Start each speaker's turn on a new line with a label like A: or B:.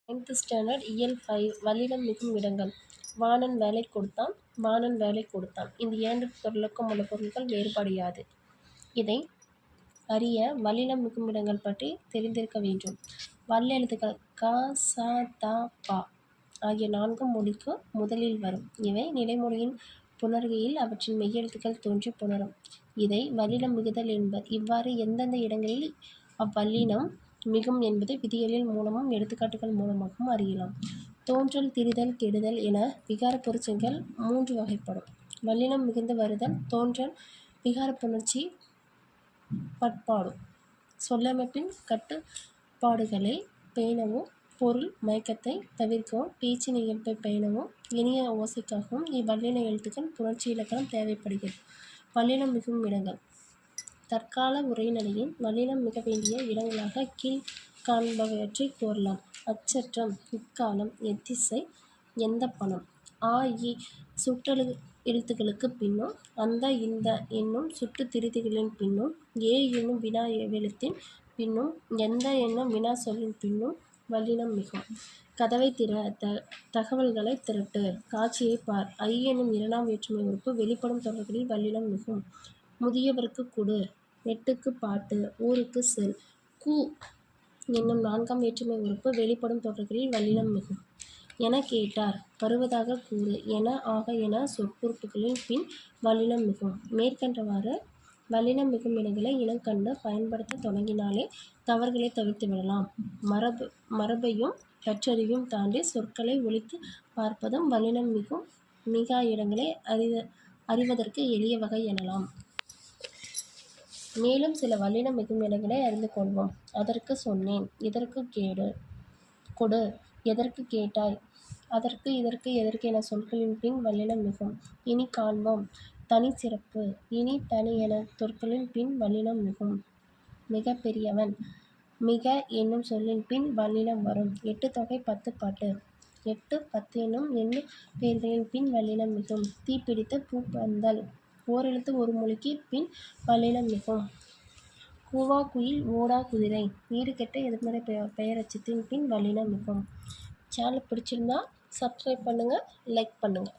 A: 9th standard இயல் 5 வல்லினம் மிகும் இடங்கள். வாணன் வேலை கொடுத்தான். வாணன் வேலை கொடுத்தான். இந்த இரண்டு சொல்லுக்கும் உள்ள பொருள்கள் வேறுபாடு யாது? இதை அறிய வல்லினம் மிகும் இடங்கள் பற்றி தெரிந்திருக்க வேண்டும். வல்லெழுத்துக்கள் க, ச, த, ப ஆகிய நான்கும் மொழிக்கு முதலில் வரும். இவை நிலைமொழியின் புணர்கையில் அவற்றின் மெய்யெழுத்துக்கள் தோன்றி புணரும். இதை வல்லினம் மிகுதல் என்பர். இவ்வாறு எந்தெந்த இடங்களில் அவ்வல்லினம் மிகும் என்பதை விதிகளில் மூலமும் எடுத்துக்காட்டுகள் மூலமாகவும் அறியலாம். தோன்றல், திரிதல், கெடுதல் என விகாரப் பொருட்செயல்கள் 3 வகைப்படும். வல்லினம் மிகுந்து வருதல், தோன்றல், விகாரப் புணர்ச்சி, பட்பாடும். சொல்லமைப்பின் கட்டுப்பாடுகளை பேணவும், பொருள் மயக்கத்தை தவிர்க்கவும், பேச்சின் இயல்பை பேணவும், இனிய ஓசைக்காகவும் இவ்வல்லின எழுத்துக்கள் புணர்ச்சி இலக்கணம் தேவைப்படுகிறது. வல்லினம் மிகும் இடங்கள். தற்கால உரைநடையின் வல்லினம் மிக வேண்டிய இடங்களாக கீழ்காண்பவற்றைக் கூறலாம். அச்சற்றம், இக்காலம், எத்திசை, எந்தப்பணம். ஆ இ சுட்டெழு எழுத்துக்களுக்குப் பின்னும், அந்த இந்த என்னும் சுட்டுத் திரிதிகளின் பின்னும், ஏ என்னும் வினா எழுத்தின் பின்னும், எந்த என்னும் வினா சொல்லின் பின்னும் வல்லினம் மிகும். கதவைத் திற, தகவல்களைத் திரட்டு, காட்சியைப் பார், ஐ என்னும் 2ஆம் வேற்றுமை உறுப்பு வெளிப்படும் தொடர்களில் வல்லினம் மிகும். முதியவர்க்குக் கொடு, நெட்டுக்குப் பாட்டு, ஊருக்குச் செல், கு என்னும் 4ஆம் வேற்றுமை உறுப்பு வெளிப்படும் தொடர்களில் வல்லினம் மிகும். எனக் கேட்டார், வருவதாகக் கூறு, என, ஆக என சொற்குறிப்புகளின் பின் வல்லினம் மிகும். மேற்கண்டவாறு வல்லினம் மிகும் இடங்களை இனங்கண்டு பயன்படுத்தத் தொடங்கினாலே தவறுகளைத் தவிர்த்து விடலாம். மரபையும் பற்றறிவையும் தாண்டி சொற்களை ஒலித்துப் பார்ப்பதும் வல்லினம் மிகும் மிகா இடங்களை அறிவதற்கு எளிய வகை எனலாம். மேலும் சில வல்லினம் மிகும் இடங்களை அறிந்து கொள்வோம். அதற்குச் சொன்னேன், இதற்குக் கொடு, எதற்குக் கேட்டாய், அதற்கு, இதற்கு, எதற்கு என சொற்களின் பின் வல்லினம் மிகும். இனி காண்போம். தனி சிறப்பு, இனி, தனி என சொற்களின் பின் வல்லினம் மிகும். மிகப் பெரியவன், மிக என்னும் சொல்லின் பின் வல்லினம் வரும். 8 தொகை 10 பாட்டு, 8, 10 என்னும் எண்ணுப் பெயர்களின் பின் வல்லினம் மிகும். தீப்பிடித்த பூப்பந்தல், ஓரெழுத்து ஒரு மொழிக்குப் பின் வல்லினம் மிகும். கூவா குயில், ஓடா குதிரை, வீடு கெட்ட எதிர்மறை பெயரெச்சத்தின் பின் வல்லினம் மிகும். சேனல் பிடிச்சிருந்தா சப்ஸ்கிரைப் பண்ணுங்கள், லைக் பண்ணுங்கள்.